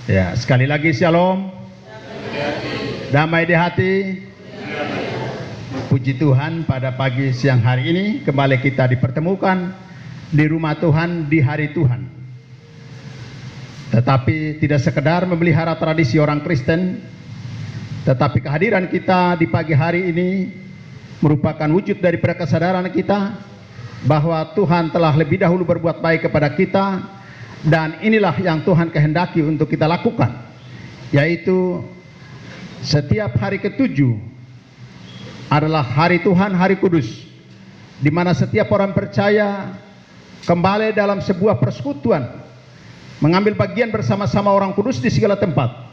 Ya, sekali lagi shalom. Damai di hati. Puji Tuhan, pada pagi siang hari ini kembali kita dipertemukan di rumah Tuhan di hari Tuhan. Tetapi tidak sekedar memelihara tradisi orang Kristen, tetapi kehadiran kita di pagi hari ini merupakan wujud daripada kesadaran kita bahwa Tuhan telah lebih dahulu berbuat baik kepada kita, dan inilah yang Tuhan kehendaki untuk kita lakukan, yaitu setiap hari ketujuh adalah hari Tuhan, hari kudus, di mana setiap orang percaya kembali dalam sebuah persekutuan, mengambil bagian bersama-sama orang kudus di segala tempat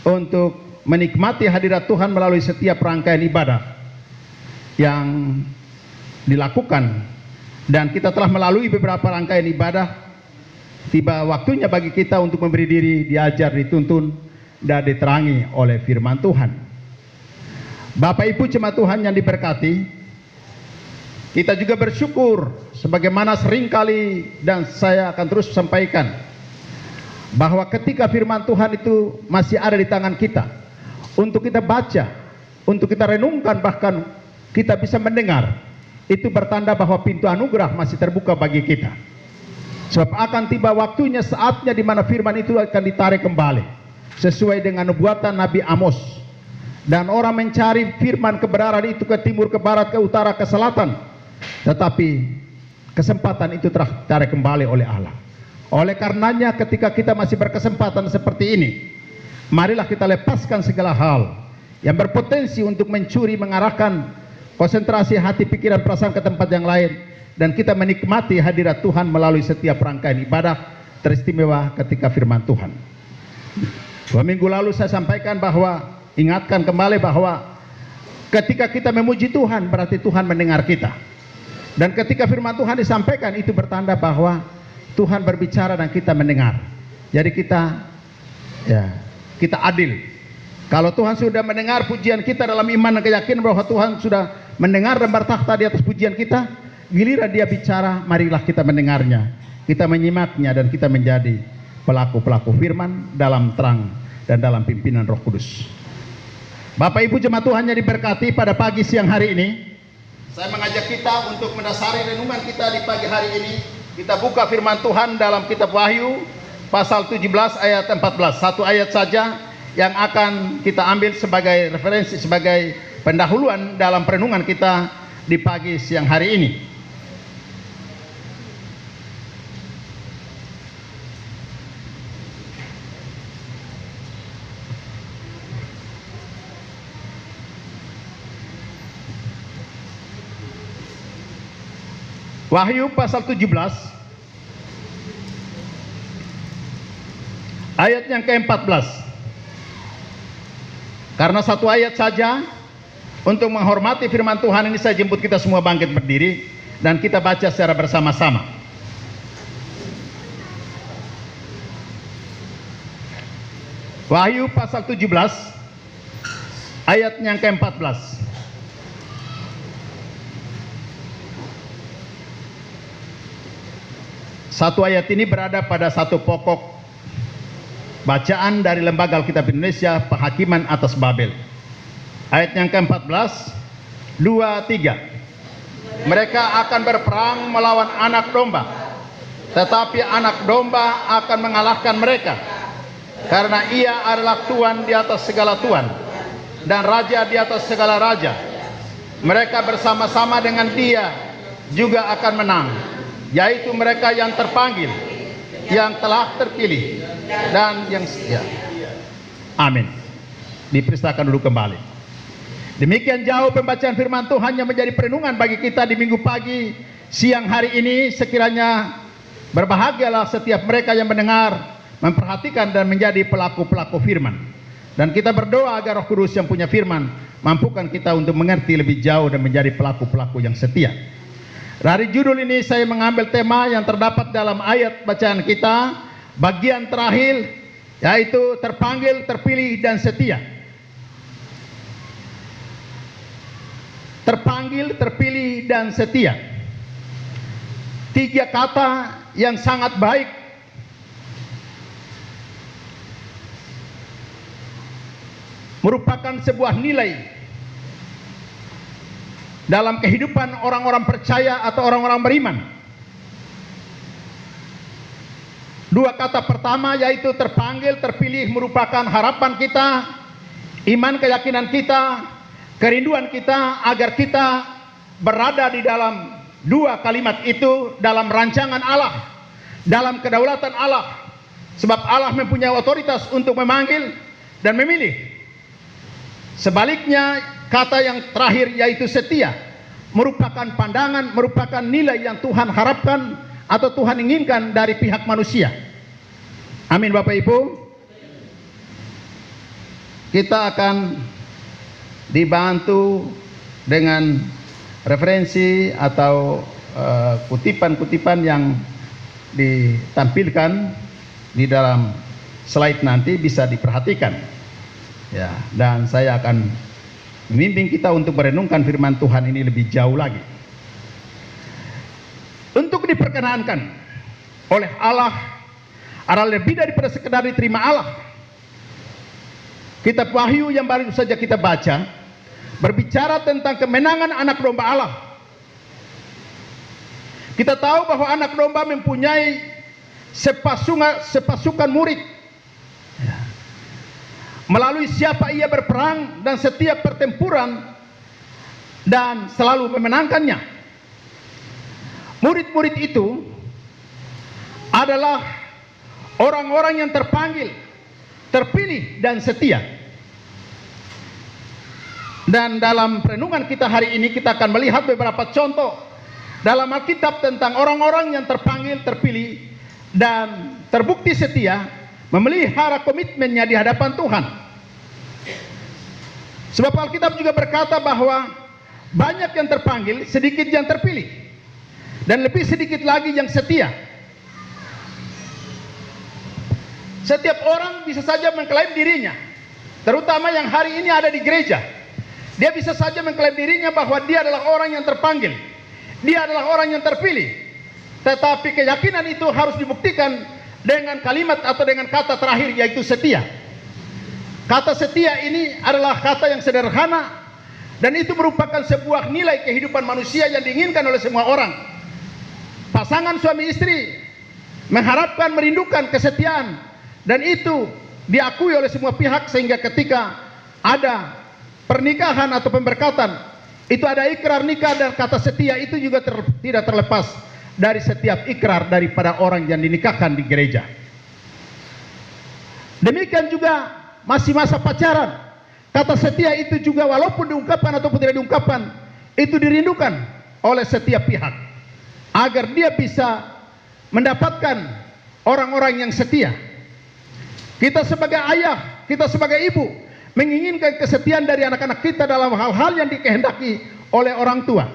untuk menikmati hadirat Tuhan melalui setiap rangkaian ibadah yang dilakukan. Dan kita telah melalui beberapa rangkaian ibadah. Tiba waktunya bagi kita untuk memberi diri, diajar, dituntun, dan diterangi oleh firman Tuhan. Bapak Ibu jemaat Tuhan yang diberkati, kita juga bersyukur sebagaimana seringkali dan saya akan terus sampaikan, bahwa ketika firman Tuhan itu masih ada di tangan kita untuk kita baca, untuk kita renungkan, bahkan kita bisa mendengar, itu bertanda bahwa pintu anugerah masih terbuka bagi kita. Sebab akan tiba waktunya, saatnya di mana firman itu akan ditarik kembali sesuai dengan nubuatan Nabi Amos. Dan orang mencari firman kebenaran itu ke timur, ke barat, ke utara, ke selatan, tetapi kesempatan itu telah ditarik kembali oleh Allah. Oleh karenanya ketika kita masih berkesempatan seperti ini, marilah kita lepaskan segala hal yang berpotensi untuk mencuri, mengarahkan konsentrasi hati, pikiran, perasaan ke tempat yang lain, dan kita menikmati hadirat Tuhan melalui setiap rangkaian ibadah teristimewa ketika firman Tuhan. 2 minggu lalu saya sampaikan bahwa, ingatkan kembali bahwa ketika kita memuji Tuhan berarti Tuhan mendengar kita. Dan ketika firman Tuhan disampaikan itu bertanda bahwa Tuhan berbicara dan kita mendengar. Jadi kita adil. Kalau Tuhan sudah mendengar pujian kita dalam iman dan keyakinan bahwa Tuhan sudah mendengar dan bertakhta di atas pujian kita, giliran dia bicara, marilah kita mendengarnya, kita menyimaknya, dan kita menjadi pelaku-pelaku firman dalam terang dan dalam pimpinan Roh Kudus. Bapak Ibu jemaat Tuhan yang diberkati, pada pagi siang hari ini saya mengajak kita untuk mendasari renungan kita di pagi hari ini. Kita buka firman Tuhan dalam kitab Wahyu pasal 17 ayat 14. Satu ayat saja yang akan kita ambil sebagai referensi, sebagai pendahuluan dalam perenungan kita di pagi siang hari ini. Wahyu pasal 17 ayat yang ke-14. Karena satu ayat saja, untuk menghormati firman Tuhan ini saya jemput kita semua bangkit berdiri dan kita baca secara bersama-sama. Wahyu pasal 17 ayat yang ke-14. Satu ayat ini berada pada satu pokok bacaan dari Lembaga Alkitab Indonesia, Penghakiman atas Babel. Ayat yang ke-14, 2, 3. Mereka akan berperang melawan anak domba, tetapi anak domba akan mengalahkan mereka, karena ia adalah Tuhan di atas segala Tuhan dan Raja di atas segala Raja. Mereka bersama-sama dengan dia juga akan menang, yaitu mereka yang terpanggil, yang telah terpilih, dan yang setia. Amin. Dipersilakan dulu kembali. Demikian jauh pembacaan firman Tuhan yang menjadi perenungan bagi kita di minggu pagi siang hari ini. Sekiranya berbahagialah setiap mereka yang mendengar, memperhatikan, dan menjadi pelaku-pelaku firman. Dan kita berdoa agar Roh Kudus yang punya firman mampukan kita untuk mengerti lebih jauh dan menjadi pelaku-pelaku yang setia. Dari judul ini saya mengambil tema yang terdapat dalam ayat bacaan kita, bagian terakhir, yaitu terpanggil, terpilih, dan setia. Terpanggil, terpilih, dan setia. 3 kata yang sangat baik merupakan sebuah nilai dalam kehidupan orang-orang percaya atau orang-orang beriman. Dua kata pertama yaitu terpanggil, terpilih merupakan harapan kita, iman, keyakinan kita, kerinduan kita agar kita berada di dalam dua kalimat itu dalam rancangan Allah, dalam kedaulatan Allah. Sebab Allah mempunyai otoritas untuk memanggil dan memilih. Sebaliknya, kata yang terakhir yaitu setia merupakan pandangan, merupakan nilai yang Tuhan harapkan atau Tuhan inginkan dari pihak manusia. Amin Bapak Ibu. Kita akan dibantu dengan referensi atau kutipan-kutipan yang ditampilkan di dalam slide nanti, bisa diperhatikan ya, dan saya akan membimbing kita untuk merenungkan firman Tuhan ini lebih jauh lagi. Untuk diperkenankan oleh Allah adalah lebih daripada sekedar diterima Allah. Kitab Wahyu yang baru saja kita baca berbicara tentang kemenangan anak domba Allah. Kita tahu bahwa anak domba mempunyai sepasukan murid, melalui siapa ia berperang dan setiap pertempuran dan selalu memenangkannya. Murid-murid itu adalah orang-orang yang terpanggil, terpilih dan setia. Dan dalam renungan kita hari ini kita akan melihat beberapa contoh dalam Alkitab tentang orang-orang yang terpanggil, terpilih dan terbukti setia memelihara komitmennya di hadapan Tuhan. Sebab Alkitab juga berkata bahwa banyak yang terpanggil, sedikit yang terpilih, dan lebih sedikit lagi yang setia. Setiap orang bisa saja mengklaim dirinya, terutama yang hari ini ada di gereja. Dia bisa saja mengklaim dirinya bahwa dia adalah orang yang terpanggil, dia adalah orang yang terpilih. Tetapi keyakinan itu harus dibuktikan dengan kalimat atau dengan kata terakhir yaitu setia. Kata setia ini adalah kata yang sederhana dan itu merupakan sebuah nilai kehidupan manusia yang diinginkan oleh semua orang. Pasangan suami istri mengharapkan, merindukan kesetiaan, dan itu diakui oleh semua pihak, sehingga ketika ada pernikahan atau pemberkatan itu ada ikrar nikah, dan kata setia itu juga tidak terlepas dari setiap ikrar daripada orang yang dinikahkan di gereja. Demikian juga masih masa pacaran, kata setia itu juga walaupun diungkapkan ataupun tidak diungkapkan, itu dirindukan oleh setiap pihak agar dia bisa mendapatkan orang-orang yang setia. Kita sebagai ayah, kita sebagai ibu menginginkan kesetiaan dari anak-anak kita dalam hal-hal yang dikehendaki oleh orang tua.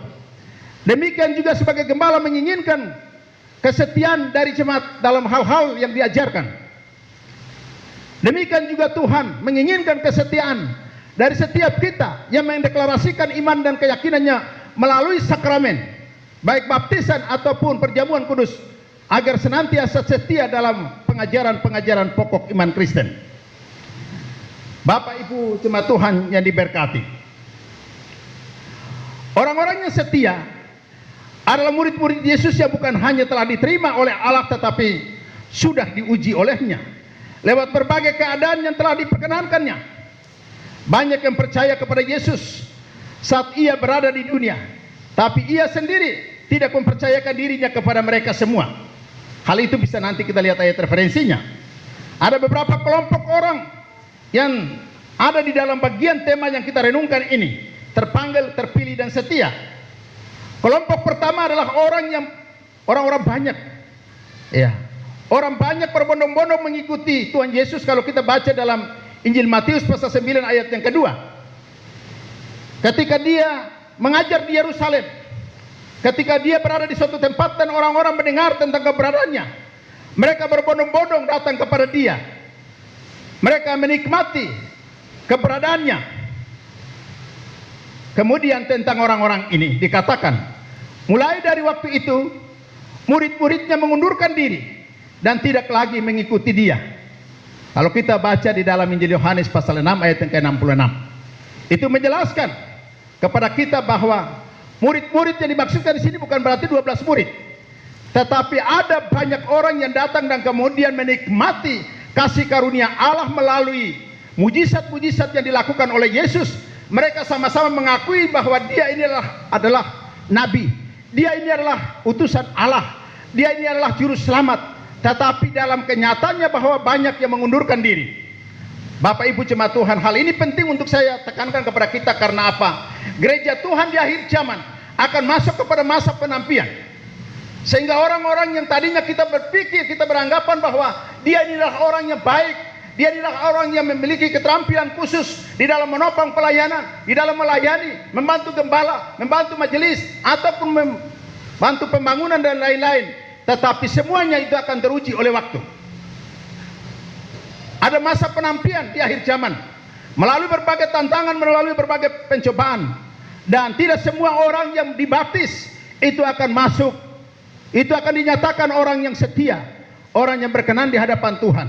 Demikian juga sebagai gembala menginginkan kesetiaan dari jemaat dalam hal-hal yang diajarkan. Demikian juga Tuhan menginginkan kesetiaan dari setiap kita yang mendeklarasikan iman dan keyakinannya melalui sakramen, baik baptisan ataupun perjamuan kudus, agar senantiasa setia dalam pengajaran-pengajaran pokok iman Kristen. Bapak Ibu jemaat Tuhan yang diberkati, orang-orang yang setia adalah murid-murid Yesus yang bukan hanya telah diterima oleh Allah, tetapi sudah diuji olehnya lewat berbagai keadaan yang telah diperkenankannya. Banyak yang percaya kepada Yesus saat ia berada di dunia, tapi ia sendiri tidak mempercayakan dirinya kepada mereka semua. Hal itu bisa nanti kita lihat ayat referensinya. Ada beberapa kelompok orang yang ada di dalam bagian tema yang kita renungkan ini, terpanggil, terpilih dan setia. Kelompok pertama adalah orang-orang banyak. Ya. Orang banyak berbondong-bondong mengikuti Tuhan Yesus kalau kita baca dalam Injil Matius pasal 9 ayat yang kedua. Ketika dia mengajar di Yerusalem, ketika dia berada di suatu tempat dan orang-orang mendengar tentang keberadaannya, mereka berbondong-bondong datang kepada dia. Mereka menikmati keberadaannya. Kemudian tentang orang-orang ini dikatakan, mulai dari waktu itu murid-muridnya mengundurkan diri dan tidak lagi mengikuti dia. Kalau kita baca di dalam Injil Yohanes pasal 6 ayat yang ke-66, itu menjelaskan kepada kita bahwa murid-murid yang dimaksudkan di sini bukan berarti 12 murid, tetapi ada banyak orang yang datang dan kemudian menikmati kasih karunia Allah melalui mujizat-mujizat yang dilakukan oleh Yesus. Mereka sama-sama mengakui bahwa dia ini adalah nabi, dia ini adalah utusan Allah, dia ini adalah juru selamat. Tetapi dalam kenyataannya bahwa banyak yang mengundurkan diri. Bapak Ibu jemaat Tuhan, hal ini penting untuk saya tekankan kepada kita. Karena apa? Gereja Tuhan di akhir zaman akan masuk kepada masa penampian, sehingga orang-orang yang tadinya kita berpikir, kita beranggapan bahwa dia inilah orang yang baik, dia inilah orang yang memiliki keterampilan khusus di dalam menopang pelayanan, di dalam melayani, membantu gembala, membantu majelis, ataupun membantu pembangunan dan lain-lain. Tetapi semuanya itu akan teruji oleh waktu. Ada masa penampian di akhir zaman, melalui berbagai tantangan, melalui berbagai pencobaan. Dan tidak semua orang yang dibaptis itu akan masuk, itu akan dinyatakan orang yang setia, orang yang berkenan di hadapan Tuhan.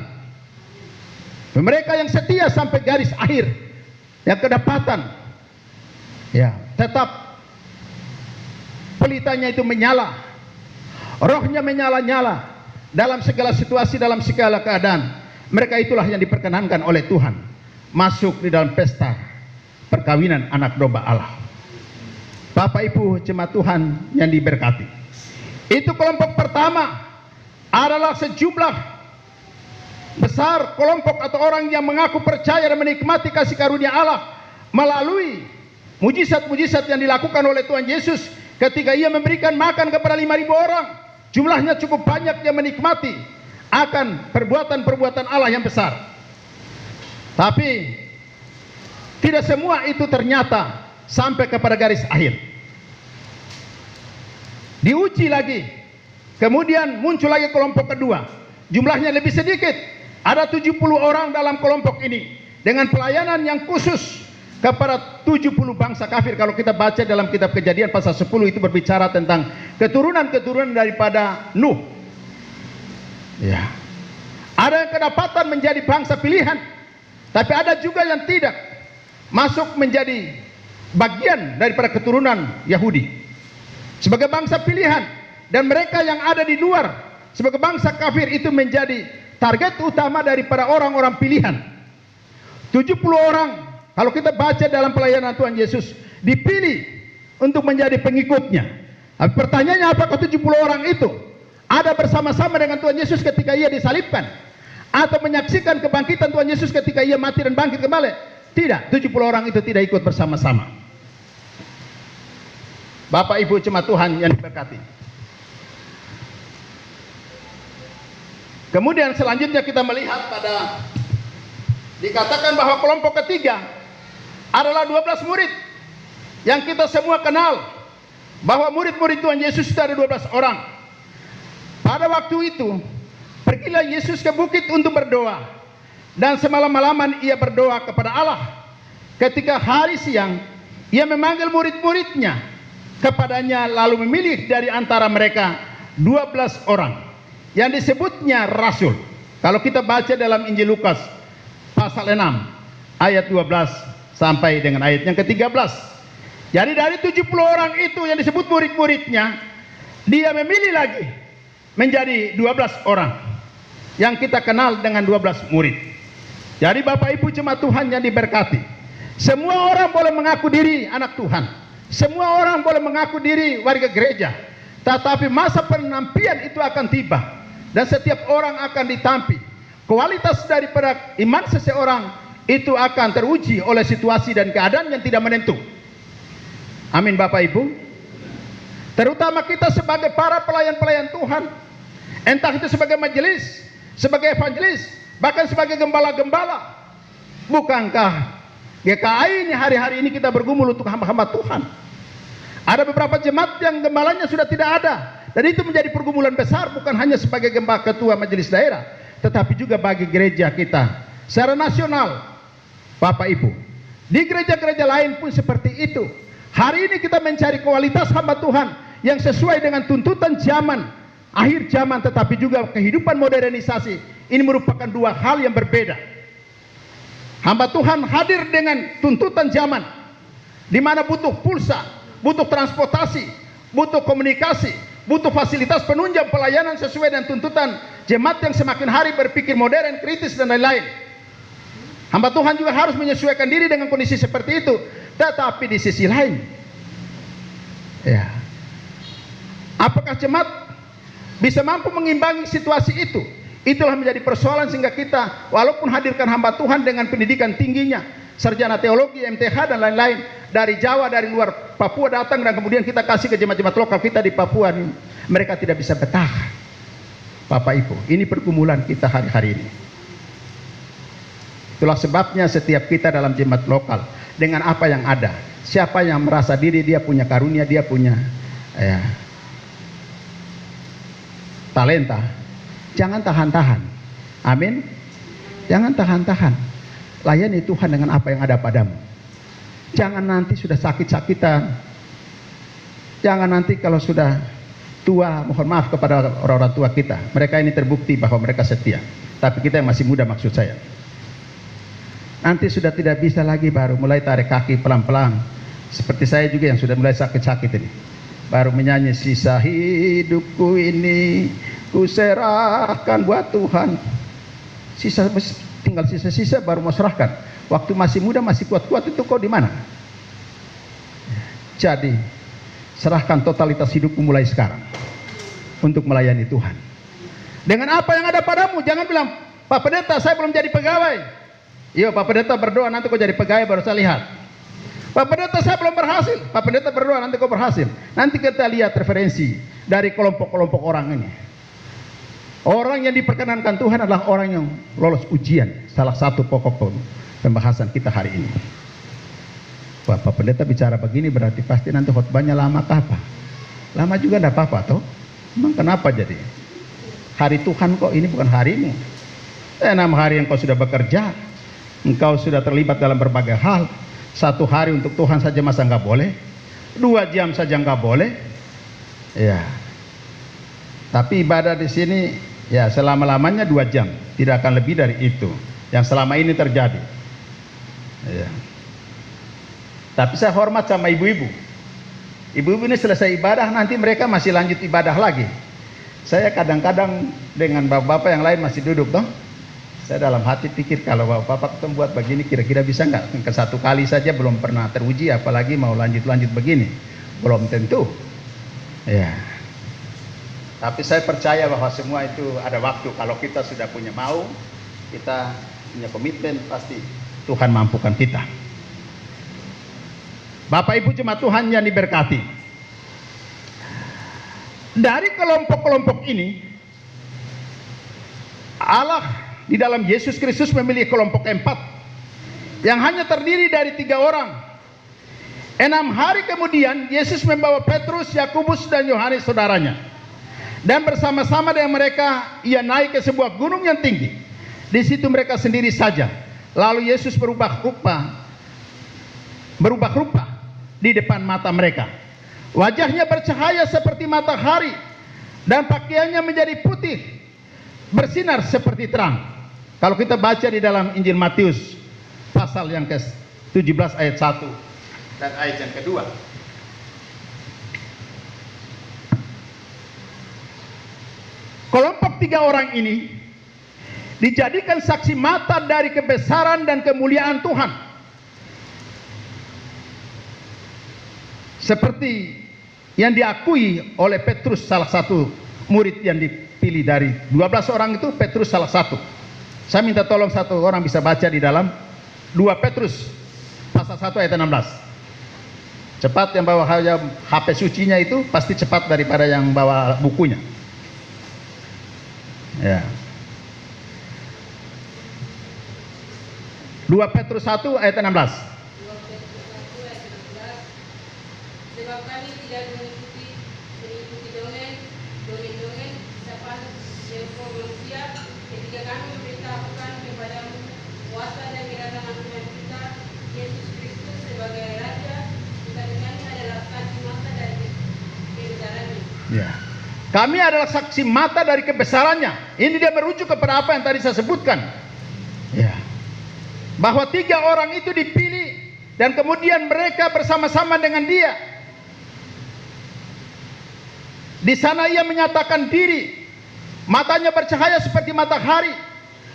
Mereka yang setia sampai garis akhir, yang kedapatan, ya, tetap pelitanya itu menyala, rohnya menyala-nyala dalam segala situasi, dalam segala keadaan. Mereka itulah yang diperkenankan oleh Tuhan masuk di dalam pesta perkawinan anak domba Allah. Bapak Ibu jemaat Tuhan yang diberkati, itu kelompok pertama adalah sejumlah besar kelompok atau orang yang mengaku percaya dan menikmati kasih karunia Allah melalui mujizat-mujizat yang dilakukan oleh Tuhan Yesus ketika ia memberikan makan kepada 5.000 orang. Jumlahnya cukup banyak yang menikmati akan perbuatan-perbuatan Allah yang besar. Tapi tidak semua itu ternyata sampai kepada garis akhir. Diuji lagi. Kemudian muncul lagi kelompok kedua. Jumlahnya lebih sedikit. Ada 70 orang dalam kelompok ini dengan pelayanan yang khusus kepada 70 bangsa kafir. Kalau kita baca dalam kitab Kejadian pasal 10, itu berbicara tentang keturunan-keturunan daripada Nuh. Ya. Ada yang kedapatan menjadi bangsa pilihan, tapi ada juga yang tidak masuk menjadi bagian daripada keturunan Yahudi sebagai bangsa pilihan, dan mereka yang ada di luar sebagai bangsa kafir itu menjadi target utama daripada orang-orang pilihan. 70 orang, kalau kita baca dalam pelayanan Tuhan Yesus, dipilih untuk menjadi pengikutnya. Tapi pertanyaannya, apakah 70 orang itu ada bersama-sama dengan Tuhan Yesus ketika ia disalibkan, atau menyaksikan kebangkitan Tuhan Yesus ketika ia mati dan bangkit kembali? Tidak, 70 orang itu tidak ikut bersama-sama. Bapak Ibu jemaat Tuhan yang diberkati. Kemudian selanjutnya kita melihat pada, dikatakan bahwa kelompok ketiga adalah 12 murid yang kita semua kenal, bahwa murid-murid Tuhan Yesus itu ada 12 orang. Pada waktu itu pergilah Yesus ke bukit untuk berdoa, dan semalam-malaman ia berdoa kepada Allah. Ketika hari siang, ia memanggil murid-muridnya kepadanya, lalu memilih dari antara mereka 12 orang yang disebutnya rasul. Kalau kita baca dalam Injil Lukas pasal 6 ayat 12 sampai dengan ayat yang ke-13. Jadi dari 70 orang itu yang disebut murid-muridnya, dia memilih lagi menjadi 12 orang yang kita kenal dengan 12 murid. Jadi Bapak Ibu jemaat Tuhan yang diberkati, semua orang boleh mengaku diri anak Tuhan, semua orang boleh mengaku diri warga gereja, tetapi masa penampian itu akan tiba, dan setiap orang akan ditampi. Kualitas daripada iman seseorang itu akan teruji oleh situasi dan keadaan yang tidak menentu. Amin Bapak Ibu. Terutama kita sebagai para pelayan-pelayan Tuhan, entah itu sebagai majelis, sebagai evangelis, bahkan sebagai gembala-gembala. Bukankah GKI ini hari-hari ini kita bergumul untuk hamba-hamba Tuhan? Ada beberapa jemaat yang gembalanya sudah tidak ada, dan itu menjadi pergumulan besar, bukan hanya sebagai gembala ketua majelis daerah, tetapi juga bagi gereja kita secara nasional. Bapak Ibu, di gereja-gereja lain pun seperti itu. Hari ini kita mencari kualitas hamba Tuhan yang sesuai dengan tuntutan zaman, akhir zaman, tetapi juga kehidupan modernisasi Ini merupakan dua hal yang berbeda. Hamba Tuhan hadir dengan tuntutan zaman, di mana butuh pulsa, butuh transportasi, butuh komunikasi, butuh fasilitas penunjang pelayanan sesuai dengan tuntutan jemaat yang semakin hari berpikir modern, kritis, dan lain-lain. Hamba Tuhan juga harus menyesuaikan diri dengan kondisi seperti itu. Tetapi di sisi lain, ya, apakah jemaat bisa mampu mengimbangi situasi itu? Itulah menjadi persoalan, sehingga kita walaupun hadirkan hamba Tuhan dengan pendidikan tingginya, sarjana teologi, MTH, dan lain-lain, dari Jawa, dari luar Papua datang, dan kemudian kita kasih ke jemaat-jemaat lokal kita di Papua, mereka tidak bisa betah. Bapak Ibu, ini pergumulan kita hari-hari ini. Itulah sebabnya setiap kita dalam jemaat lokal, dengan apa yang ada, siapa yang merasa diri dia punya karunia, dia punya talenta, jangan tahan-tahan. Amin. Jangan tahan-tahan. Layani Tuhan dengan apa yang ada padamu. Jangan nanti sudah sakit-sakitan. Jangan nanti kalau sudah tua, mohon maaf kepada orang-orang tua kita. Mereka ini terbukti bahwa mereka setia. Tapi kita yang masih muda, maksud saya, nanti sudah tidak bisa lagi, baru mulai tarik kaki pelan-pelan. Seperti saya juga yang sudah mulai sakit-sakit ini. Baru menyanyi, sisa hidupku ini ku serahkan buat Tuhan. Tinggal sisa-sisa baru mau serahkan. Waktu masih muda, masih kuat-kuat itu kau di mana? Jadi serahkan totalitas hidupmu mulai sekarang untuk melayani Tuhan. Dengan apa yang ada padamu, jangan bilang, Pak Pendeta saya belum jadi pegawai. Iya, Pak Pendeta berdoa nanti kau jadi pegawai baru saya lihat. Pak Pendeta saya belum berhasil. Pak Pendeta berdoa nanti kau berhasil. Nanti kita lihat referensi dari kelompok-kelompok orang ini. Orang yang diperkenankan Tuhan adalah orang yang lolos ujian. Salah satu pokok pembahasan kita hari ini. Pak Pendeta bicara begini berarti pasti nanti khotbahnya lama kah apa? Lama juga tidak apa-apa toh. Memang kenapa jadi? Hari Tuhan kok, ini bukan harimu. 6 hari yang kau sudah bekerja, engkau sudah terlibat dalam berbagai hal. 1 hari untuk Tuhan saja masa nggak boleh? 2 jam saja nggak boleh? Ya. Tapi ibadah di sini ya selama-lamanya 2 jam, tidak akan lebih dari itu. Yang selama ini terjadi. Ya. Tapi saya hormat sama ibu-ibu. Ibu-ibu ini selesai ibadah, nanti mereka masih lanjut ibadah lagi. Saya kadang-kadang dengan bapak-bapak yang lain masih duduk toh. Saya dalam hati pikir, kalau bapak-bapak itu buat begini kira-kira bisa nggak? Ke 1 kali saja belum pernah teruji, apalagi mau lanjut-lanjut begini. Belum tentu. Ya. Tapi saya percaya bahwa semua itu ada waktu. Kalau kita sudah punya mau, kita punya komitmen, pasti Tuhan mampukan kita. Bapak Ibu jemaat Tuhan yang diberkati, dari kelompok-kelompok ini Allah di dalam Yesus Kristus memilih kelompok 4 yang hanya terdiri dari 3 orang. 6 hari kemudian Yesus membawa Petrus, Yakobus, dan Yohanes saudaranya, dan bersama-sama dengan mereka ia naik ke sebuah gunung yang tinggi. Di situ mereka sendiri saja. Lalu Yesus berubah rupa di depan mata mereka. Wajahnya bercahaya seperti matahari, dan pakaiannya menjadi putih, bersinar seperti terang. Kalau kita baca di dalam Injil Matius pasal yang ke-17 ayat 1 dan ayat yang kedua. Kelompok 3 orang ini dijadikan saksi mata dari kebesaran dan kemuliaan Tuhan. Seperti yang diakui oleh Petrus, salah satu murid yang dipilih dari 12 orang itu, Petrus salah satu. Saya minta tolong satu orang bisa baca di dalam 2 Petrus pasal 1 ayat 16. Cepat, yang bawa HP sucinya itu pasti cepat daripada yang bawa bukunya. Ya. 2 Petrus 1 ayat 16. Sebab kami tidak mengikuti dongeng-dongeng ucapan seekor manusia, ketika kami memberitahukan kepadamu kuasa dan kedatangan Tuhan kita Yesus Kristus sebagai Raja, kita dengannya adalah saksi mata dari kebesarannya. Ya. Kami adalah saksi mata dari kebesarannya. Ini dia merujuk kepada apa yang tadi saya sebutkan. Ya. Bahwa 3 orang itu dipilih dan kemudian mereka bersama-sama dengan dia. Di sana ia menyatakan diri. Matanya bercahaya seperti matahari.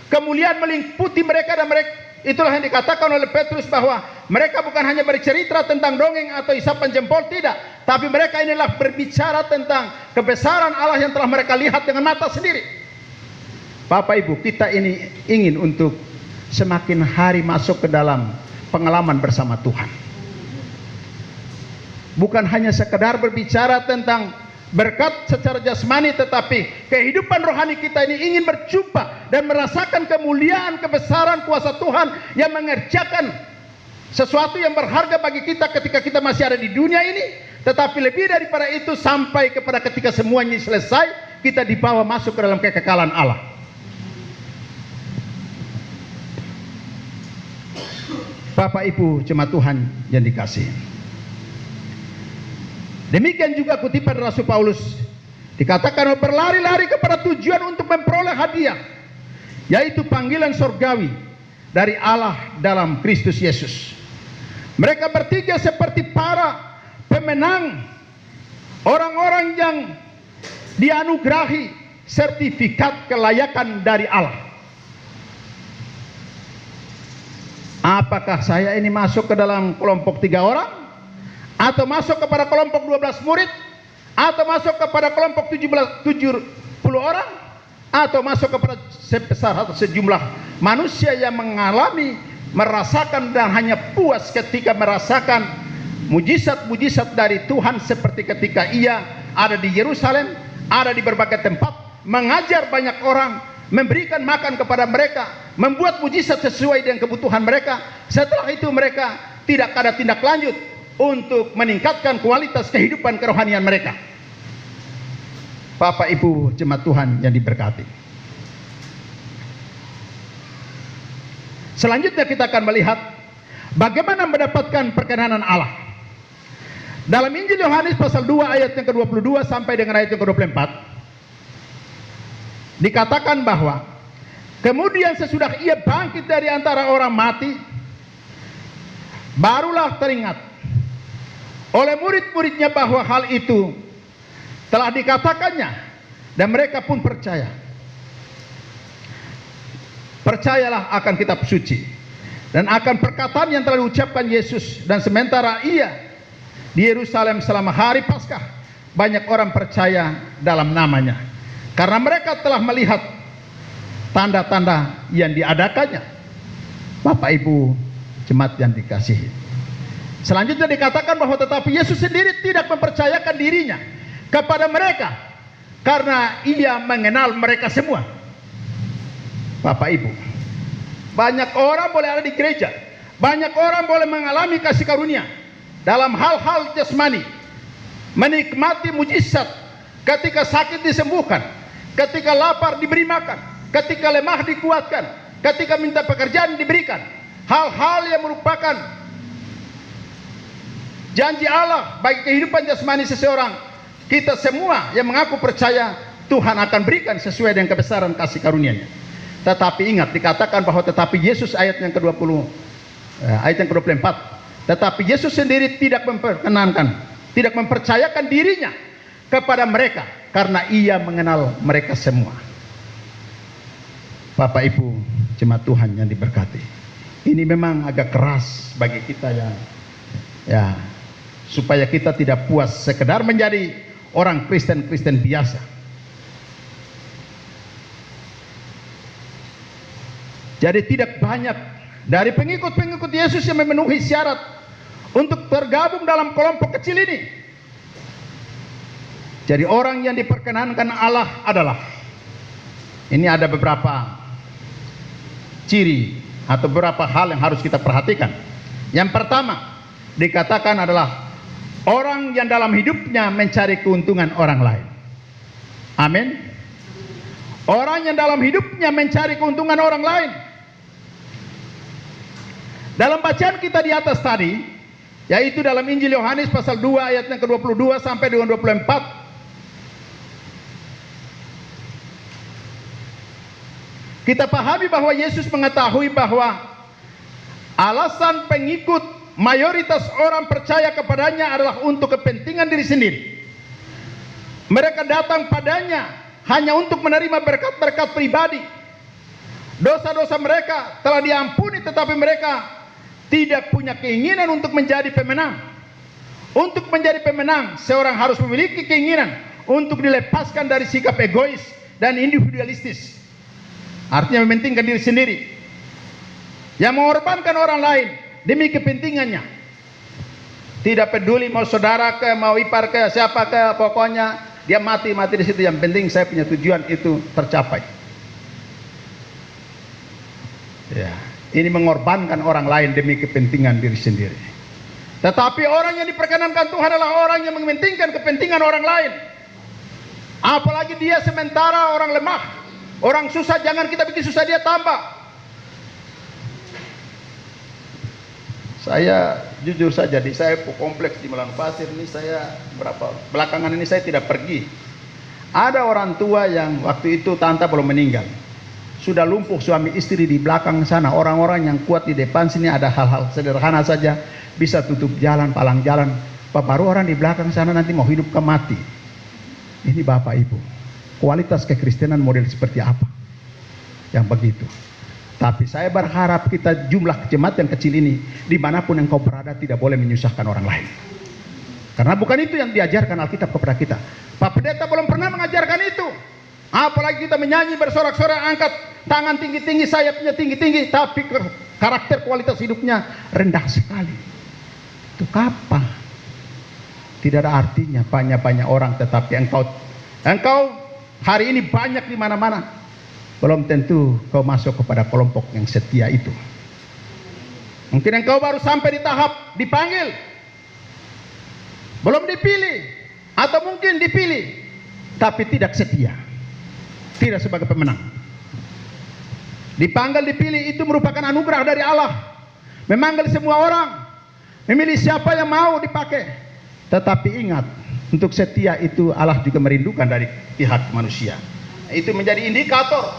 Kemuliaan meliputi mereka dan mereka, itulah yang dikatakan oleh Petrus bahwa mereka bukan hanya bercerita tentang dongeng atau isapan jempol, tidak. Tapi mereka inilah berbicara tentang kebesaran Allah yang telah mereka lihat dengan mata sendiri. Bapak Ibu, kita ini ingin untuk semakin hari masuk ke dalam pengalaman bersama Tuhan. Bukan hanya sekedar berbicara tentang berkat secara jasmani, tetapi kehidupan rohani kita ini ingin berjumpa dan merasakan kemuliaan, kebesaran kuasa Tuhan yang mengerjakan sesuatu yang berharga bagi kita ketika kita masih ada di dunia ini. Tetapi lebih daripada itu, sampai kepada ketika semuanya selesai, kita dibawa masuk ke dalam kekekalan Allah. Bapak Ibu jemaat Tuhan yang dikasihi. Demikian juga kutipan Rasul Paulus, dikatakan berlari-lari kepada tujuan untuk memperoleh hadiah, yaitu panggilan surgawi dari Allah dalam Kristus Yesus. Mereka bertiga seperti para pemenang, orang-orang yang dianugerahi sertifikat kelayakan dari Allah. Apakah saya ini masuk ke dalam kelompok 3 orang? Atau masuk kepada kelompok 12 murid? Atau masuk kepada kelompok 70 orang? Atau masuk kepada sebesar atau sejumlah manusia yang mengalami, merasakan dan hanya puas ketika merasakan mujizat-mujizat dari Tuhan, seperti ketika ia ada di Yerusalem, ada di berbagai tempat, mengajar banyak orang, memberikan makan kepada mereka, membuat mujizat sesuai dengan kebutuhan mereka. Setelah itu mereka tidak ada tindak lanjut untuk meningkatkan kualitas kehidupan kerohanian mereka. Bapak Ibu jemaat Tuhan yang diberkati. Selanjutnya kita akan melihat bagaimana mendapatkan perkenanan Allah. Dalam Injil Yohanes pasal 2 ayat yang ke-22 sampai dengan ayat yang ke-24. Dikatakan bahwa kemudian sesudah ia bangkit dari antara orang mati, barulah teringat oleh murid-muridnya bahwa hal itu telah dikatakannya, dan mereka pun percaya. Percayalah akan kitab suci dan akan perkataan yang telah diucapkan Yesus. Dan sementara ia di Yerusalem selama hari Paskah, banyak orang percaya dalam namanya, karena mereka telah melihat tanda-tanda yang diadakannya. Bapak Ibu jemaat yang dikasihi. Selanjutnya dikatakan bahwa tetapi Yesus sendiri tidak mempercayakan dirinya kepada mereka, karena ia mengenal mereka semua. Bapak Ibu, banyak orang boleh ada di gereja, banyak orang boleh mengalami kasih karunia dalam hal-hal jasmani, menikmati mujizat, ketika sakit disembuhkan, ketika lapar diberi makan, ketika lemah dikuatkan, ketika minta pekerjaan diberikan. Hal-hal yang merupakan janji Allah bagi kehidupan jasmani seseorang. Kita semua yang mengaku percaya, Tuhan akan berikan sesuai dengan kebesaran kasih karunia-Nya. Tetapi ingat, dikatakan bahwa tetapi Yesus, ayat yang ke-20, ayat yang ke-24, tetapi Yesus sendiri tidak memperkenankan, tidak mempercayakan dirinya kepada mereka, karena ia mengenal mereka semua. Bapak Ibu jemaat Tuhan yang diberkati, ini memang agak keras bagi kita ya, supaya kita tidak puas sekedar menjadi orang Kristen biasa. Jadi tidak banyak dari pengikut-pengikut Yesus yang memenuhi syarat untuk tergabung dalam kelompok kecil ini. Jadi orang yang diperkenankan Allah adalah, ini ada beberapa ciri atau beberapa hal yang harus kita perhatikan. Yang pertama dikatakan adalah orang yang dalam hidupnya mencari keuntungan orang lain. Amin. Orang yang dalam hidupnya mencari keuntungan orang lain. Dalam bacaan kita di atas tadi, yaitu dalam Injil Yohanes pasal 2 ayat yang ke-22 sampai dengan 24, Kita pahami bahwa Yesus mengetahui bahwa alasan pengikut mayoritas orang percaya kepadanya adalah untuk kepentingan diri sendiri. Mereka datang padanya hanya untuk menerima berkat-berkat pribadi. Dosa-dosa mereka telah diampuni, tetapi mereka tidak punya keinginan untuk menjadi pemenang. Untuk menjadi pemenang, seorang harus memiliki keinginan untuk dilepaskan dari sikap egois dan individualistis. Artinya mementingkan diri sendiri, yang mengorbankan orang lain demi kepentingannya. Tidak peduli mau saudara ke, mau ipar ke, siapa ke, pokoknya dia mati di situ. Yang penting saya punya tujuan itu tercapai. Ya, ini mengorbankan orang lain demi kepentingan diri sendiri. Tetapi orang yang diperkenankan Tuhan adalah orang yang mementingkan kepentingan orang lain. Apalagi dia sementara orang lemah, orang susah, jangan kita bikin susah dia tambah. Saya jujur saja, di saya kompleks di Malang Pasir ini, saya belakangan ini saya tidak pergi. Ada orang tua yang waktu itu tante belum meninggal, sudah lumpuh suami istri di belakang sana. Orang-orang yang kuat di depan sini ada hal-hal sederhana saja bisa tutup jalan, palang jalan. Baru orang di belakang sana nanti mau hidup ke mati. Ini Bapak Ibu, kualitas kekristenan model seperti apa yang begitu. Tapi saya berharap kita jumlah jemaat yang kecil ini, dimanapun engkau berada, tidak boleh menyusahkan orang lain. Karena bukan itu yang diajarkan Alkitab kepada kita. Pak Pendeta belum pernah mengajarkan itu. Apalagi kita menyanyi bersorak-sorak, angkat tangan tinggi-tinggi, sayapnya tinggi-tinggi, tapi karakter kualitas hidupnya rendah sekali. Itu apa? Tidak ada artinya banyak-banyak orang, tetapi engkau hari ini banyak di mana-mana, belum tentu kau masuk kepada kelompok yang setia itu. Mungkin engkau baru sampai di tahap dipanggil, belum dipilih, atau mungkin dipilih tapi tidak setia, tidak sebagai pemenang. Dipanggil, dipilih itu merupakan anugerah dari Allah. Memanggil semua orang, memilih siapa yang mau dipakai. Tetapi ingat, untuk setia itu Allah juga merindukan dari pihak manusia. Itu menjadi indikator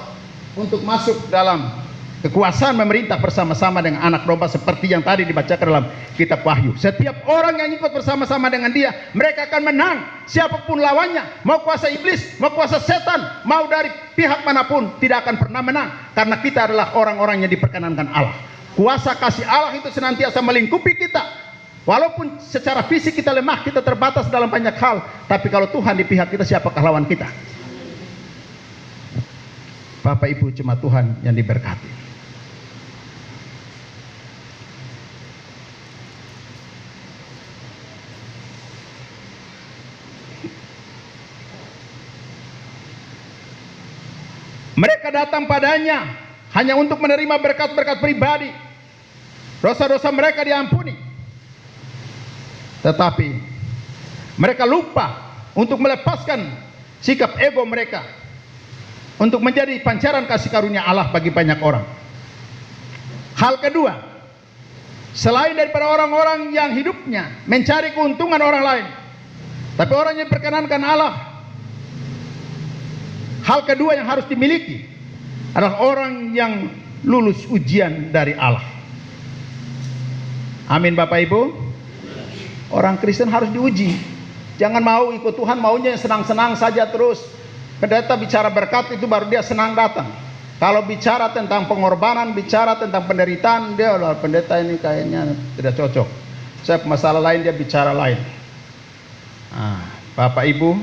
untuk masuk dalam kekuasaan memerintah bersama-sama dengan anak domba, seperti yang tadi dibacakan dalam kitab Wahyu. Setiap orang yang ikut bersama-sama dengan dia, mereka akan menang. Siapapun lawannya, mau kuasa iblis, mau kuasa setan, mau dari pihak manapun, tidak akan pernah menang. Karena kita adalah orang-orang yang diperkenankan Allah. Kuasa kasih Allah itu senantiasa melingkupi kita. Walaupun secara fisik kita lemah, kita terbatas dalam banyak hal, tapi kalau Tuhan di pihak kita, siapakah lawan kita? Bapak Ibu jemaat Tuhan yang diberkati, mereka datang padanya hanya untuk menerima berkat-berkat pribadi. Dosa-dosa mereka diampuni, tetapi mereka lupa untuk melepaskan sikap ego mereka untuk menjadi pancaran kasih karunia Allah bagi banyak orang. Hal kedua, selain daripada orang-orang yang hidupnya mencari keuntungan orang lain, tapi orang yang diperkenankan Allah, hal kedua yang harus dimiliki adalah orang yang lulus ujian dari Allah. Amin Bapak Ibu. Orang Kristen harus diuji. Jangan mau ikut Tuhan maunya senang-senang saja terus. Pendeta bicara berkat itu baru dia senang datang. Kalau bicara tentang pengorbanan, bicara tentang penderitaan, dia pendeta ini kayaknya tidak cocok. Saya masalah lain, dia bicara lain. Bapak Ibu,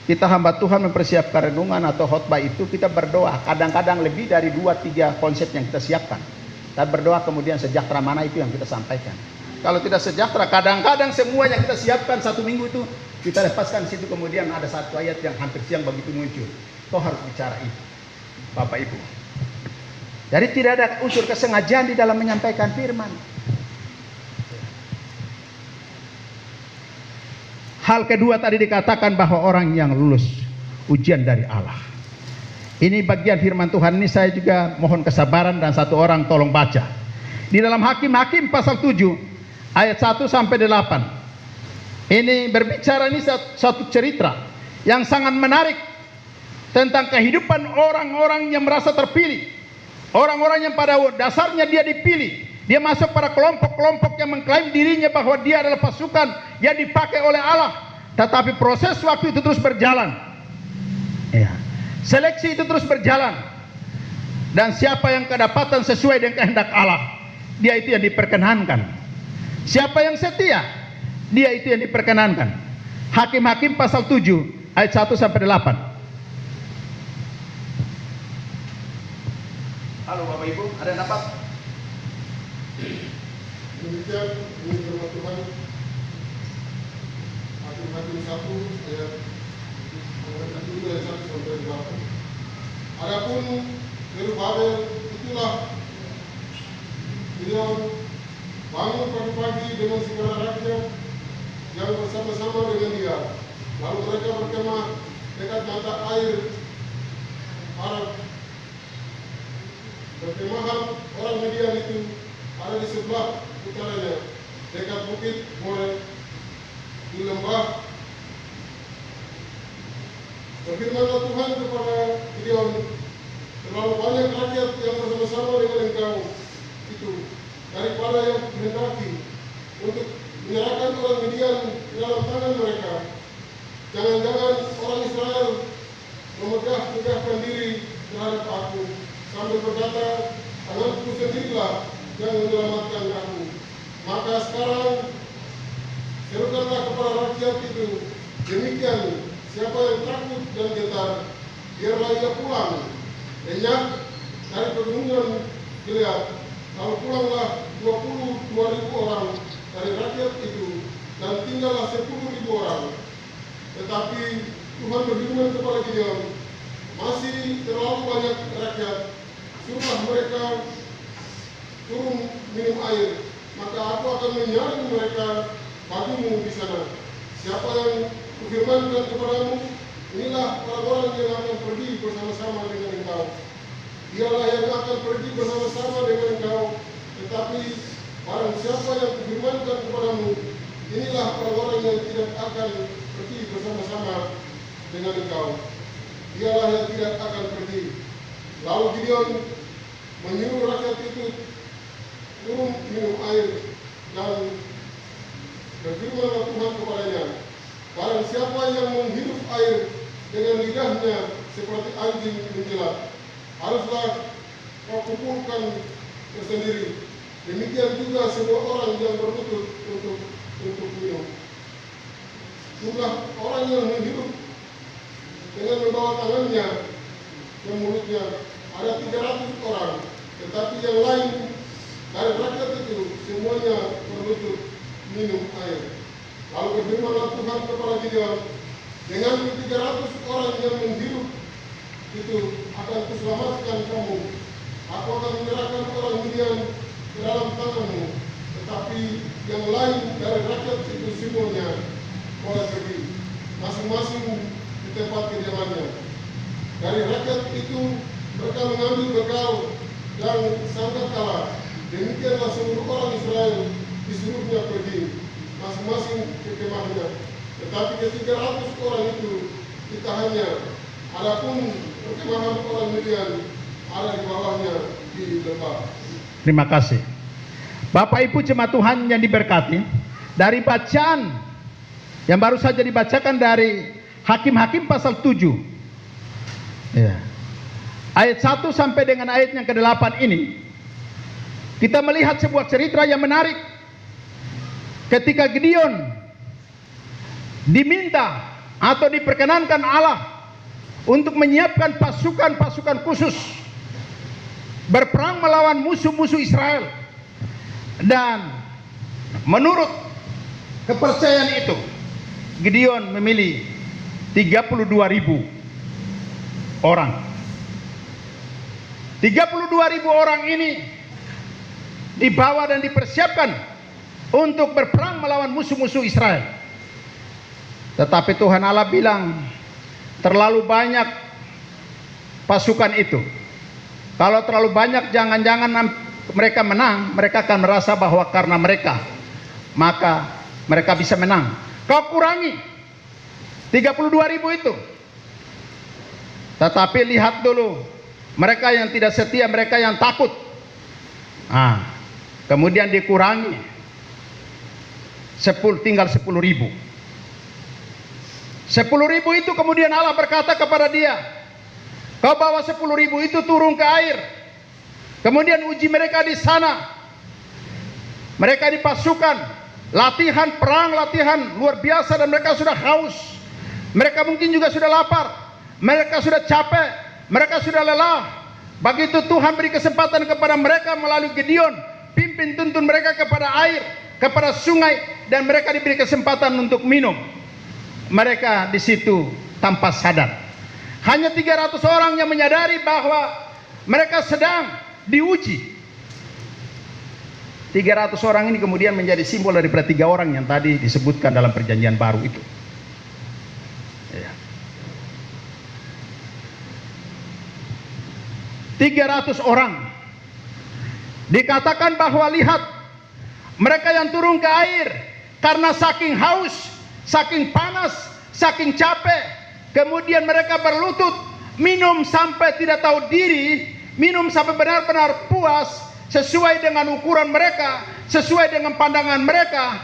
kita hamba Tuhan mempersiapkan renungan atau khotbah itu, kita berdoa. Kadang-kadang lebih dari 2-3 konsep yang kita siapkan. Kita berdoa kemudian sejahtera mana itu yang kita sampaikan. Kalau tidak sejahtera, kadang-kadang semua yang kita siapkan 1 minggu itu kita lepaskan situ, kemudian ada satu ayat yang hampir siang begitu muncul. Kau harus bicara itu, Bapak Ibu. Jadi tidak ada unsur kesengajaan di dalam menyampaikan firman. Hal kedua tadi dikatakan bahwa orang yang lulus ujian dari Allah. Ini bagian firman Tuhan ini saya juga mohon kesabaran dan satu orang tolong baca. Di dalam Hakim-Hakim pasal 7 ayat 1 sampai 8. Ini berbicara, ini satu cerita yang sangat menarik. tentang kehidupan orang-orang yang merasa terpilih, orang-orang yang pada dasarnya dia dipilih. Dia masuk pada kelompok-kelompok yang mengklaim dirinya bahwa dia adalah pasukan yang dipakai oleh Allah. Tetapi proses waktu itu terus berjalan. Ya. Seleksi itu terus berjalan. Dan siapa yang kedapatan sesuai dengan kehendak Allah, dia itu yang diperkenankan. Siapa yang setia, dia itu yang diperkenankan. Hakim-Hakim pasal 7 ayat 1 sampai 8. Halo Bapak Ibu, ada yang dapat? Demikian ini firman Tuhan. Hakim-Hakim 1 ayat 1 sampai 8. Adapun Zerubabel itulah beliau bangun pagi-pagi dengan segala rakyat yang bersama-sama dengan dia. Lalu mereka berkemah dekat mata air Arab. Perkemahan orang Midian itu ada di sebelah utaranya, dekat bukit Horeb di lembah. Berfirmanlah Tuhan kepada Gideon, terlalu banyak rakyat yang bersama-sama dengan engkau itu daripada yang mendaki untuk menyerahkan orang Midian ke dalam tangan mereka. Jangan-jangan orang Israel memegah-megahkan diri terhadap aku sambil berkata, tanganku sendirilah yang menyelamatkan aku. Maka sekarang serukanlah kepada rakyat itu, demikian siapa yang takut dan gentar, biarlah ia pulang lenyap dari pegunungan Gilead. Lalu pulanglah 22.000 orang dari rakyat itu, dan tinggallah 10.000 orang. Tetapi Tuhan berfirman kepada Gideon, masih terlalu banyak rakyat, suruhlah mereka turun minum air, maka aku akan menyaring mereka bagimu di sana. Siapa yang kufirmankan kepadamu, inilah orang-orang yang akan pergi bersama-sama dengan engkau. Dialah yang akan pergi bersama-sama dengan engkau. Tetapi barang siapa yang kufirmankan kepadamu, inilah orang-orang yang tidak akan pergi bersama-sama dengan engkau. Dialah yang tidak akan pergi. Lalu Gideon menyuruh rakyat itu turun minum air, dan berfirmanlah Tuhan kepadanya, barang siapa yang menghirup air dengan lidahnya seperti anjing menjilat, haruslah kau kumpulkan tersendiri. Demikian juga semua orang yang berlutut untuk minum. Jumlah orang yang menghirup dengan membawa tangannya ke mulutnya ada 300 orang, tetapi yang lain dari rakyat itu semuanya berlutut minum air. Lalu berfirmanlah Tuhan kepada Gideon, dengan 300 orang yang menghirup itu akan kuselamatkan kamu. Aku akan menyerahkan orang Midian ke dalam tanganmu, tetapi yang lain dari rakyat itu semuanya boleh pergi, masing-masing di tempat kediamannya. Dari rakyat itu mereka mengambil bekal dan sangkakala. Demikianlah seluruh orang Israel disuruhnya pergi, masing-masing ke kemahnya. Tetapi ke 300 orang itu ditahannya. Adapun perkemahan orang Midian ada di bawahnya di lembah. Terima kasih. Bapak Ibu jemaat Tuhan yang diberkati, dari bacaan yang baru saja dibacakan dari Hakim-Hakim pasal 7 ya, ayat 1 sampai dengan ayat yang ke-8 ini, kita melihat sebuah cerita yang menarik. Ketika Gideon diminta atau diperkenankan Allah untuk menyiapkan pasukan-pasukan khusus berperang melawan musuh-musuh Israel, dan menurut kepercayaan itu Gideon memilih 32.000 orang. 32.000 orang ini dibawa dan dipersiapkan untuk berperang melawan musuh-musuh Israel. Tetapi Tuhan Allah bilang, terlalu banyak pasukan itu. Kalau terlalu banyak, jangan-jangan mereka menang, mereka akan merasa bahwa karena mereka, maka mereka bisa menang. Kau kurangi 32.000 itu. Tetapi lihat dulu, mereka yang tidak setia, mereka yang takut. Kemudian dikurangi, tinggal 10.000. 10.000 itu kemudian Allah berkata kepada dia, kau bawa 10.000 itu turun ke air. Kemudian uji mereka di sana. Mereka dipasukan, latihan perang, latihan luar biasa, dan mereka sudah haus. Mereka mungkin juga sudah lapar. Mereka sudah capek. Mereka sudah lelah. Begitu Tuhan beri kesempatan kepada mereka melalui Gideon, pimpin tuntun mereka kepada air, kepada sungai, dan mereka diberi kesempatan untuk minum. Mereka di situ tanpa sadar. Hanya 300 orang yang menyadari bahwa mereka sedang diuji. 300 orang ini kemudian menjadi simbol daripada 3 orang yang tadi disebutkan dalam perjanjian baru itu. 300 orang. Dikatakan bahwa lihat, mereka yang turun ke air karena saking haus, saking panas, saking capek, kemudian mereka berlutut, minum sampai tidak tahu diri, minum sampai benar-benar puas, sesuai dengan ukuran mereka, sesuai dengan pandangan mereka.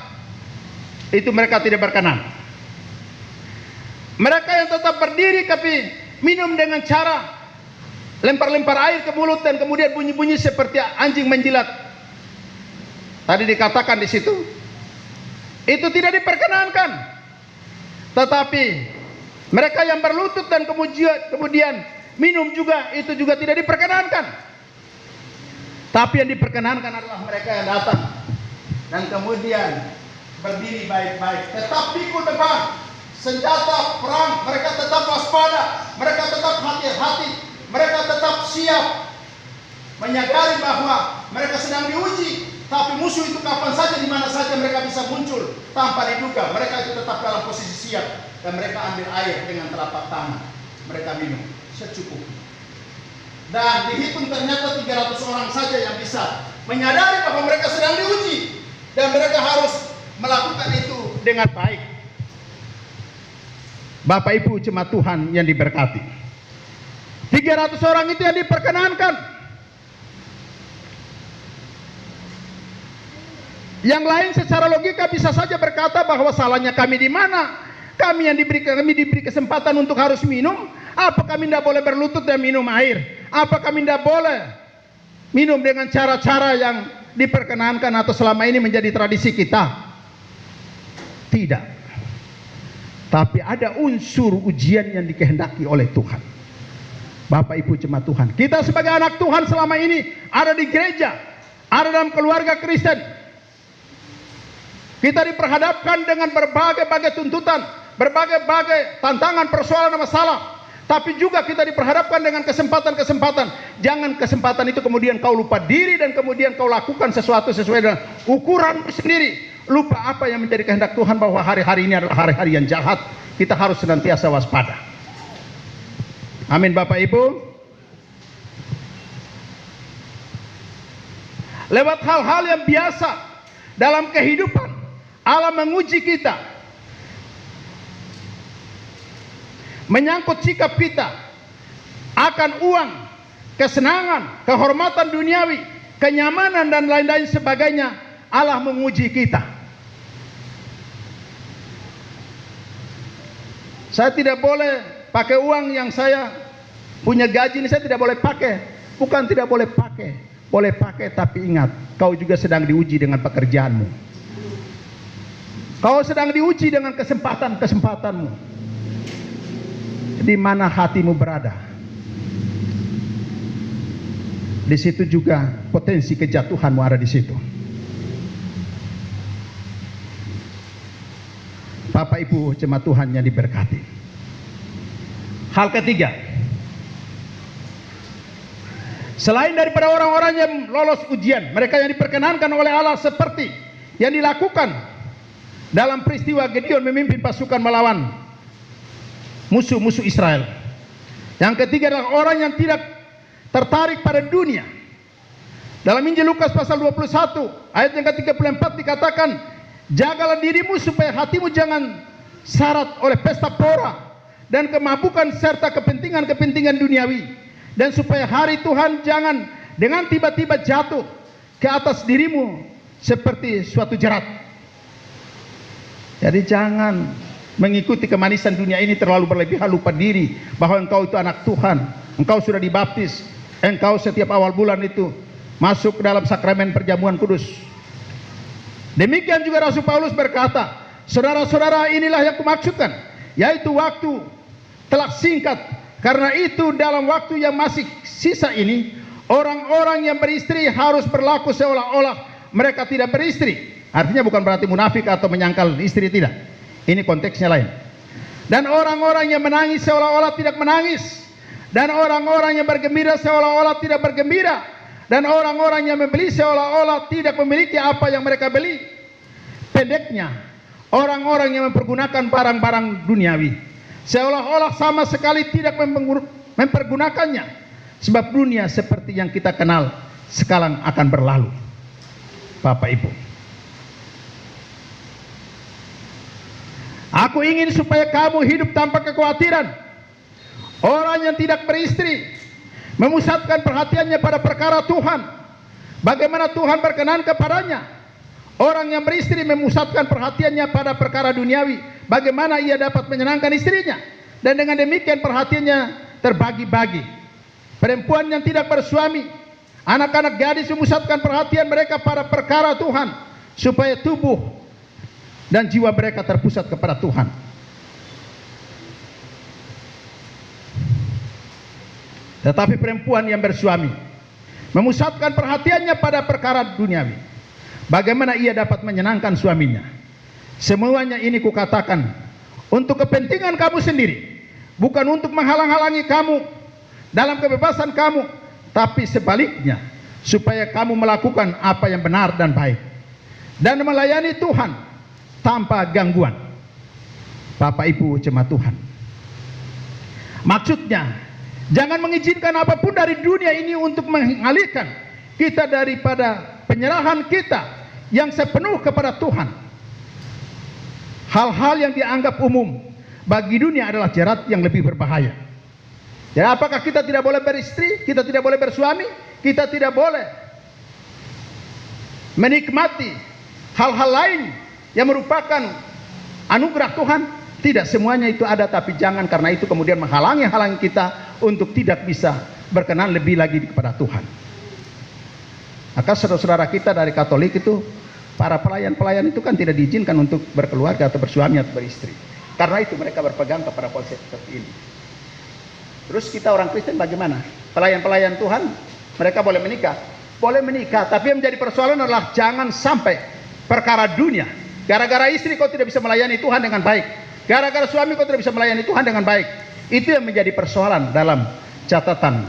Itu mereka tidak berkenan. Mereka yang tetap berdiri tapi minum dengan cara lempar-lempar air ke mulut dan kemudian bunyi-bunyi seperti anjing menjilat. Tadi dikatakan di situ, itu tidak diperkenankan. Tetapi mereka yang berlutut dan kemudian minum juga, itu juga tidak diperkenankan. Tapi yang diperkenankan adalah mereka yang datang dan kemudian berdiri baik-baik, tetap pikul depan, senjata perang, mereka tetap waspada, mereka tetap hati-hati, mereka tetap siap, menyadari bahwa mereka sedang diuji. Tapi musuh itu kapan saja, di mana saja mereka bisa muncul tanpa diduga. Mereka itu tetap dalam posisi siap, dan mereka ambil air dengan telapak tangan, mereka minum secukupnya. Dan dihitung ternyata 300 orang saja yang bisa menyadari bahwa mereka sedang diuji, dan mereka harus melakukan itu dengan baik. Bapak Ibu jemaat Tuhan yang diberkati, 300 orang itu yang diperkenankan. Yang lain secara logika bisa saja berkata bahwa salahnya kami di mana? Kami yang diberi kesempatan untuk harus minum, apa kami tidak boleh berlutut dan minum air? Apa kami tidak boleh minum dengan cara-cara yang diperkenankan atau selama ini menjadi tradisi kita? Tidak. Tapi ada unsur ujian yang dikehendaki oleh Tuhan. Bapak Ibu jemaat Tuhan, kita sebagai anak Tuhan selama ini ada di gereja, ada dalam keluarga Kristen. Kita diperhadapkan dengan berbagai-bagai tuntutan, berbagai-bagai tantangan, persoalan, masalah. Tapi juga kita diperhadapkan dengan kesempatan-kesempatan. Jangan kesempatan itu kemudian kau lupa diri dan kemudian kau lakukan sesuatu sesuai dengan ukuranmu sendiri. Lupa apa yang menjadi kehendak Tuhan, bahwa hari-hari ini adalah hari-hari yang jahat. Kita harus senantiasa waspada. Amin Bapak Ibu. Lewat hal-hal yang biasa dalam kehidupan, Allah menguji kita. Menyangkut sikap kita akan uang, kesenangan, kehormatan duniawi, kenyamanan dan lain-lain sebagainya, Allah menguji kita. Saya tidak boleh pakai uang yang saya punya gaji ini, saya tidak boleh pakai. Bukan tidak boleh pakai, boleh pakai, tapi ingat, kau juga sedang diuji dengan pekerjaanmu. Kau sedang diuji dengan kesempatan-kesempatanmu. Di mana hatimu berada, di situ juga potensi kejatuhanmu ada di situ. Bapak Ibu jemaat Tuhan yang diberkati. Hal ketiga, selain daripada orang-orang yang lolos ujian, mereka yang diperkenankan oleh Allah seperti yang dilakukan dalam peristiwa Gideon memimpin pasukan melawan musuh-musuh Israel. Yang ketiga adalah orang yang tidak tertarik pada dunia. Dalam Injil Lukas pasal 21 ayat yang ke-34 dikatakan, jagalah dirimu supaya hatimu jangan syarat oleh pesta pora dan kemabukan serta kepentingan-kepentingan duniawi, dan supaya hari Tuhan jangan dengan tiba-tiba jatuh ke atas dirimu seperti suatu jerat. Jadi jangan mengikuti kemanisan dunia ini terlalu berlebihan, lupa diri bahwa engkau itu anak Tuhan, engkau sudah dibaptis, engkau setiap awal bulan itu masuk ke dalam sakramen perjamuan kudus. Demikian juga Rasul Paulus berkata, saudara-saudara, inilah yang kumaksudkan, yaitu waktu telah singkat. Karena itu dalam waktu yang masih sisa ini, orang-orang yang beristri harus berlaku seolah-olah mereka tidak beristri. Artinya bukan berarti munafik atau menyangkal istri, tidak. Ini konteksnya lain. Dan orang-orang yang menangis seolah-olah tidak menangis, dan orang-orang yang bergembira seolah-olah tidak bergembira, dan orang-orang yang membeli seolah-olah tidak memiliki apa yang mereka beli. Pendeknya, orang-orang yang mempergunakan barang-barang duniawi seolah-olah sama sekali tidak mempergunakannya, sebab dunia seperti yang kita kenal sekarang akan berlalu. Bapak Ibu, aku ingin supaya kamu hidup tanpa kekhawatiran. Orang yang tidak beristri memusatkan perhatiannya pada perkara Tuhan, bagaimana Tuhan berkenan kepadanya. Orang yang beristri memusatkan perhatiannya pada perkara duniawi, bagaimana ia dapat menyenangkan istrinya. Dan dengan demikian perhatiannya terbagi-bagi. Perempuan yang tidak bersuami, anak-anak gadis memusatkan perhatian mereka pada perkara Tuhan, supaya tubuh dan jiwa mereka terpusat kepada Tuhan. Tetapi perempuan yang bersuami memusatkan perhatiannya pada perkara duniawi, bagaimana ia dapat menyenangkan suaminya. Semuanya ini kukatakan untuk kepentingan kamu sendiri, bukan untuk menghalang-halangi kamu dalam kebebasan kamu, tapi sebaliknya, supaya kamu melakukan apa yang benar dan baik, dan melayani Tuhan tanpa gangguan. Bapak Ibu jemaat Tuhan, maksudnya jangan mengizinkan apapun dari dunia ini untuk mengalihkan kita daripada penyerahan kita yang sepenuh kepada Tuhan. Hal-hal yang dianggap umum bagi dunia adalah jerat yang lebih berbahaya. Jadi apakah kita tidak boleh beristri, kita tidak boleh bersuami, kita tidak boleh menikmati hal-hal lain yang merupakan anugerah Tuhan? Tidak semuanya itu ada, tapi jangan karena itu kemudian menghalangi kita untuk tidak bisa berkenan lebih lagi kepada Tuhan. Maka saudara-saudara kita dari Katolik itu, para pelayan-pelayan itu kan tidak diizinkan untuk berkeluarga atau bersuami atau beristri. Karena itu mereka berpegang kepada konsep seperti ini. Terus kita orang Kristen bagaimana? Pelayan-pelayan Tuhan, mereka boleh menikah? Boleh menikah, tapi yang menjadi persoalan adalah jangan sampai perkara dunia. Gara-gara istri kau tidak bisa melayani Tuhan dengan baik. Gara-gara suami kau tidak bisa melayani Tuhan dengan baik. Itu yang menjadi persoalan dalam catatan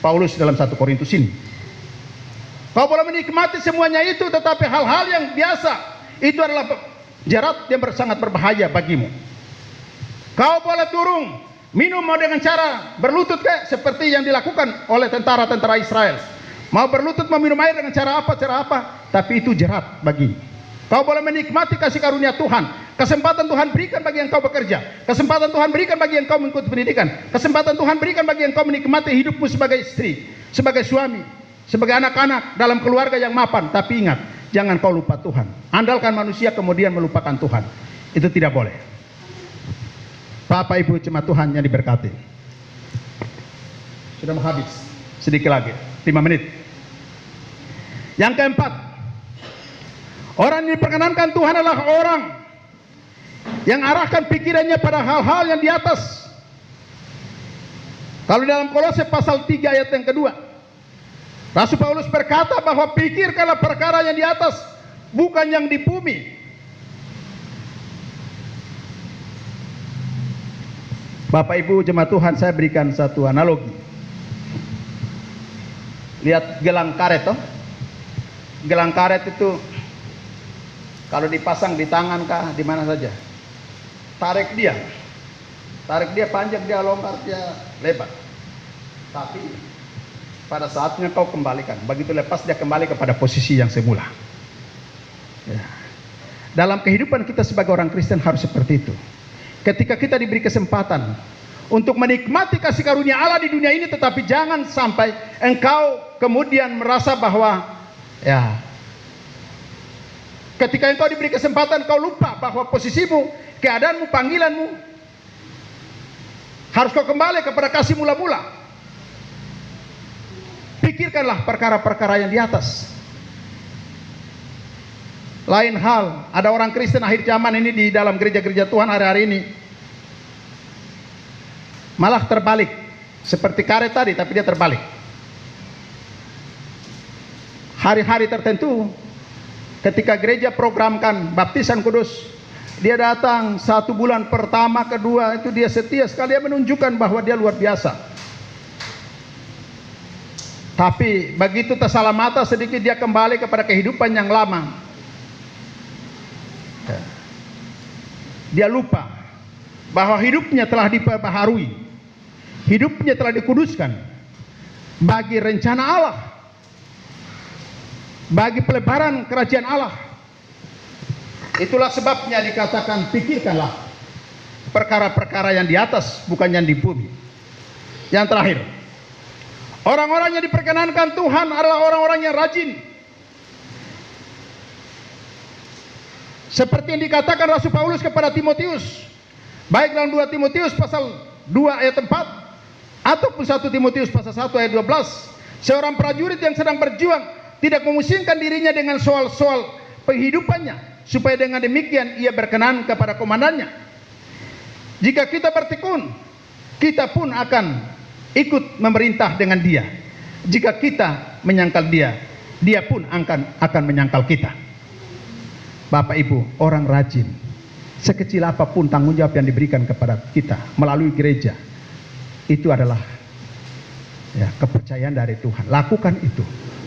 Paulus dalam 1 Korintus ini. Kau boleh menikmati semuanya itu, tetapi hal-hal yang biasa itu adalah jerat yang sangat berbahaya bagimu. Kau boleh turun minum mau dengan cara berlutut seperti yang dilakukan oleh tentara-tentara Israel. Mau berlutut, mau minum air dengan cara apa, tapi itu jerat bagimu. Kau boleh menikmati kasih karunia Tuhan. Kesempatan Tuhan berikan bagi yang kau bekerja. Kesempatan Tuhan berikan bagi yang kau mengikuti pendidikan. Kesempatan Tuhan berikan bagi yang kau menikmati hidupmu sebagai istri, sebagai suami, sebagai anak-anak dalam keluarga yang mapan. Tapi ingat, jangan kau lupa Tuhan. Andalkan manusia kemudian melupakan Tuhan. Itu tidak boleh. Bapak Ibu jemaat Tuhan yang diberkati, sudah mau habis, sedikit lagi 5 menit. Yang keempat, orang yang diperkenankan Tuhan adalah orang yang arahkan pikirannya pada hal-hal yang di atas. Kalau dalam Kolose pasal 3 ayat yang kedua, Rasul Paulus berkata bahwa pikirkanlah perkara yang di atas, bukan yang di bumi. Bapak Ibu jemaat Tuhan, saya berikan satu analogi. Lihat gelang karet toh. Gelang karet itu kalau dipasang di tangan kah, di mana saja. Tarik dia panjang, dia longgar, dia lebar. Tapi pada saatnya kau kembalikan. Begitu lepas dia kembali kepada posisi yang semula. Ya. Dalam kehidupan kita sebagai orang Kristen harus seperti itu. ketika kita diberi kesempatan untuk menikmati kasih karunia Allah di dunia ini, tetapi jangan sampai engkau kemudian merasa bahwa ya, ketika engkau diberi kesempatan kau lupa bahwa posisimu, keadaanmu, panggilanmu, harus kau kembali kepada kasih mula-mula. Pikirkanlah perkara-perkara yang di atas. Lain hal, ada orang Kristen akhir zaman ini di dalam gereja-gereja Tuhan hari-hari ini malah terbalik, seperti karet tadi, tapi dia terbalik. Hari-hari tertentu, ketika gereja programkan baptisan kudus, dia datang 1 bulan pertama, kedua, itu dia setia sekali, dia menunjukkan bahwa dia luar biasa. Tapi begitu tersalah mata sedikit, dia kembali kepada kehidupan yang lama. Dia lupa bahwa hidupnya telah diperbaharui, hidupnya telah dikuduskan bagi rencana Allah, bagi pelebaran kerajaan Allah. Itulah sebabnya dikatakan pikirkanlah perkara-perkara yang di atas, bukan yang di bumi. Yang terakhir, orang-orang yang diperkenankan Tuhan adalah orang-orang yang rajin. Seperti yang dikatakan Rasul Paulus kepada Timotius, baik dalam 2 Timotius pasal 2 ayat 4 ataupun 1 Timotius pasal 1 ayat 12. Seorang prajurit yang sedang berjuang tidak memusingkan dirinya dengan soal-soal kehidupannya, supaya dengan demikian ia berkenan kepada komandannya. Jika kita bertekun, kita pun akan ikut memerintah dengan dia. Jika kita menyangkal dia, dia pun akan menyangkal kita. Bapak Ibu, orang rajin, sekecil apapun tanggung jawab yang diberikan kepada kita melalui gereja, itu adalah ya, kepercayaan dari Tuhan. Lakukan itu.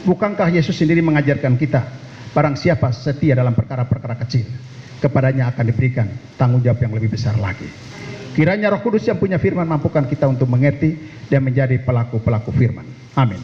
Bukankah Yesus sendiri mengajarkan kita, barang siapa setia dalam perkara-perkara kecil, kepadanya akan diberikan tanggung jawab yang lebih besar lagi. Kiranya Roh Kudus yang punya firman mampukan kita untuk mengerti dan menjadi pelaku-pelaku firman. Amin.